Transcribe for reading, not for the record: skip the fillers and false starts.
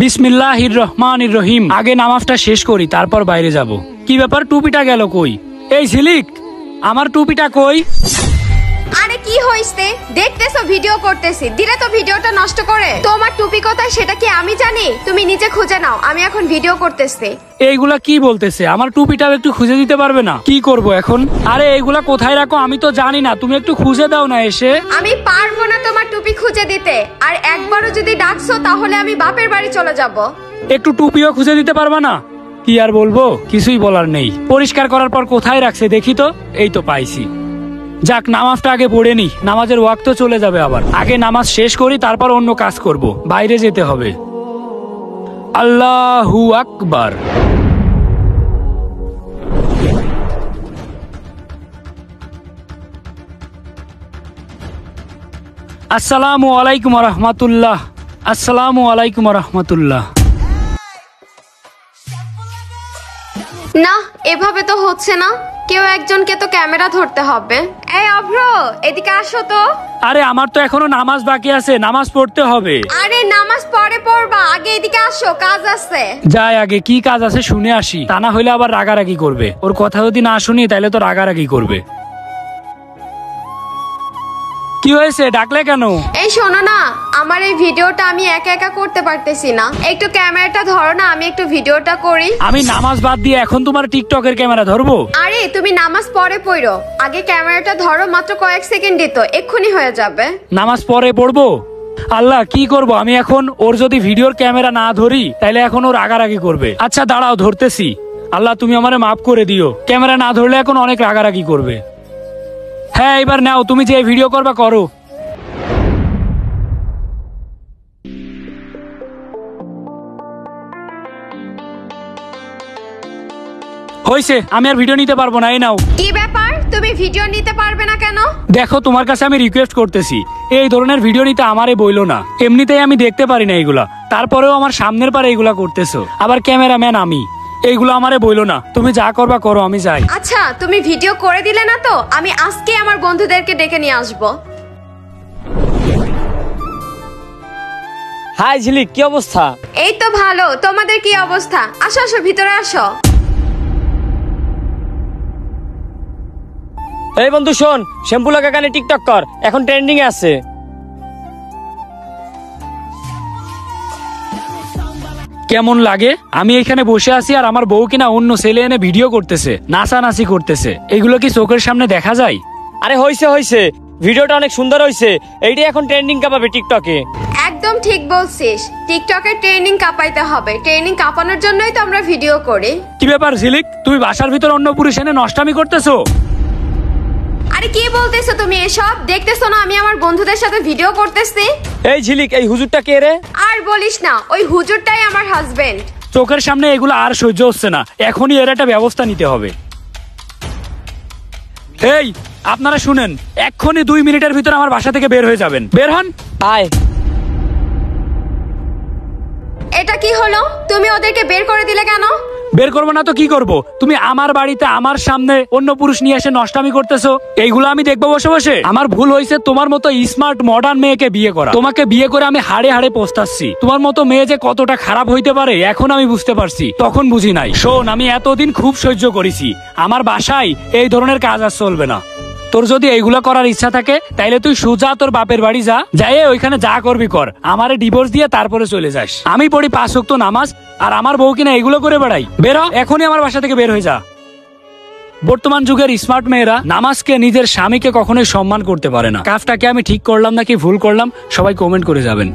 বিসমিল্লাহির রহমানির রহিম। আগে নামাজটা শেষ করি, তারপর বাইরে যাব। কি ব্যাপার, টুপিটা গেল কই? এই ঝিলিক, আমার টুপিটা কই? আরে কি হইছে? দেখতেছো ভিডিও করতেছি, দিলে তো ভিডিওটা নষ্ট করে। তোমার টুপি কোথায় সেটা কি আমি জানি? তুমি নিজে খুঁজে নাও, আমি এখন ভিডিও করতেছি। এইগুলা কি বলতেছে? আমার টুপিটাও একটু খুঁজে দিতে পারবে না? কি করব এখন? আরে এইগুলা কোথায় রাখো আমি তো জানি না, তুমি একটু খুঁজে দাও না এসে। আমি পারবো না তোমার টুপি খুঁজে দিতে, আর একবারও যদি ডাকছো তাহলে আমি বাপের বাড়ি চলে যাব। একটু টুপিও খুঁজে দিতে পারবা না? কি আর বলবো, কিছুই বলার নেই। পরিষ্কার করার পর কোথায় রাখছে দেখি তো। এই তো পাইছি। যাক, নামাজটা আগে পড়ে নি, নামাজের ওয়াক্ত চলে যাবে আবার। আগে নামাজ শেষ করি, তারপর অন্য কাজ করব। বাইরে যেতে হবে। আল্লাহু আকবার। আসসালামু আলাইকুম রহমতুল্লাহ। আসসালামু আলাইকুম রহমতুল্লাহ। না, এভাবে তো হচ্ছে না। কেউ একজনকে তো ক্যামেরা ধরতে হবে। এই অভ্র, এদিকে আসো তো। আরে আমার তো এখনো নামাজ বাকি আছে, নামাজ পড়তে হবে। আরে নামাজ পরে পড়বা, আগে এদিকে আসো, কাজ আছে। যাই, আগে কি কাজ আছে শুনে আসি, তা না হইলে আবার রাগারাগি করবে। ওর কথা যদি না শুনি তাহলে তো রাগারাগি করবে। কি হয়েছে, ডাকলে কেন? এই শোনো না, আমার এই ভিডিওটা আমি একা একা করতে পারতেছি না, একটু ক্যামেরাটা ধরো না, আমি একটু ভিডিওটা করি। আমি নামাজ বাদ দিয়ে এখন তোমার টিকটকের ক্যামেরা ধরবো? আরে তুমি নামাজ পরে পড়ো, আগে ক্যামেরাটা ধরো, মাত্র কয়েক সেকেন্ডই তো, এক্ষুনি হয়ে যাবে। নামাজ পরে পড়বো? আল্লাহ, কি করব আমি এখন? ওর যদি ভিডিওর ক্যামেরা না ধরি তাহলে এখন ওর রাগারাগি করবে। আচ্ছা দাঁড়াও, ধরতেছি। আল্লাহ, তুমি আমারে মাফ করে দিও। ক্যামেরা না ধরলে এখন অনেক রাগারাগি করবে। হ্যাঁ, এবার নাও, তুমি যে ভিডিও করবা করো। হয়েছে, আমি আর ভিডিও নিতে পারবো না, এই নাও। কি ব্যাপার, তুমি ভিডিও নিতে পারবে না কেন? দেখো, তোমার কাছে আমি রিকোয়েস্ট করতেছি, এই ধরনের ভিডিও নিতে আমারে বইলো না। এমনিতেই আমি দেখতে পারি না এইগুলা, তারপরেও আমার সামনের পারে এইগুলা করতেছো। আবার ক্যামেরাম্যান আমি, এইগুলো আমারে বইলো না। তুমি যা করবা করো, আমি যাই। আচ্ছা, তুমি ভিডিও করে দিলে না তো, আমি আজকে আমার বন্ধুদেরকে ডেকে নিয়ে আসবো। হাই ঝিলিক, কি অবস্থা? এই তো ভালো, তোমাদের কি অবস্থা? আসো আসো, ভিতরে আসো। এই বন্ধু শোন, শ্যাম্পু লাগা গানে টিকটক কর, এখন ট্রেন্ডিং এ আছে। কেমন লাগে? আমি এখানে বসে আছি আর আমার বউ কিনা অন্য ছেলে এনে ভিডিও করতেছে, নাচানাচি করতেছে। এগুলো কি চোখের সামনে দেখা যায়? আরে হইছে হইছে, ভিডিওটা অনেক সুন্দর হইছে, এইটাই এখন ট্রেন্ডিং কাঁপাবে টিকটকে। একদম ঠিক বলছিস, টিকটকে ট্রেনিং কাঁপাইতে হবে। ট্রেনিং কাঁপানোর জন্যই তো আমরা ভিডিও করি। কি ব্যাপার ঝিলিক, তুমি বাসার ভিতর অন্য পুরুষ এনে নষ্টামি করতেছো? আরে কি বলতেছো তুমি এসব? দেখতেছো না আমি আমার বন্ধুদের সাথে ভিডিও করতেছি? এই ঝিলিক, এই হুজুরটা কে রে? আর বলিস না, ওই হুজুরটাই আমার হাজবেন্ড। চোখের সামনে এগুলো আর সহ্য হচ্ছে না, এখনই এর একটা ব্যবস্থা নিতে হবে। এই আপনারা শুনেন, এক্ষুনি 2 মিনিটের ভিতর আমার বাসা থেকে বের হয়ে যাবেন। বের হন। আয়। এটা কি হলো? তুমি ওদেরকে বের করে দিলে কেন? বের করবো না তো কি করব? তুমি আমার বাড়িতে আমার সামনে অন্য পুরুষ নিয়ে এসে নষ্টামি করতেছো, এইগুলো আমি দেখবো বসে বসে? আমার ভুল হয়েছে তোমার মতো স্মার্ট মডার্ন মেয়েকে বিয়ে করা। তোমাকে বিয়ে করে আমি হাড়ে হাড়ে পস্তাচ্ছি। তোমার মতো মেয়ে যে কতটা খারাপ হইতে পারে এখন আমি বুঝতে পারছি, তখন বুঝি নাই। শোন, আমি এতদিন খুব সহ্য করেছি, আমার বাসায় এই ধরনের কাজ আর চলবে না। তোর যদি এইগুলো করার ইচ্ছা থাকে তাইলে তুই সোজা তোর বাপের বাড়ি যা, যাই ওইখানে যা করবি কর, আমারে ডিভোর্স দিয়ে তারপরে চলে যাস। আমি পড়ি 5 ওয়াক্ত নামাজ, আর আমার বউ কিনা এগুলো করে বেড়াই। বের হ, এখনই আমার বাসা থেকে বের হয়ে যা। বর্তমান যুগের স্মার্ট মেয়েরা নামাজকে, নিজের স্বামীকে কখনোই সম্মান করতে পারে না। কাজটাকে আমি ঠিক করলাম নাকি ভুল করলাম, সবাই কমেন্ট করে যাবেন।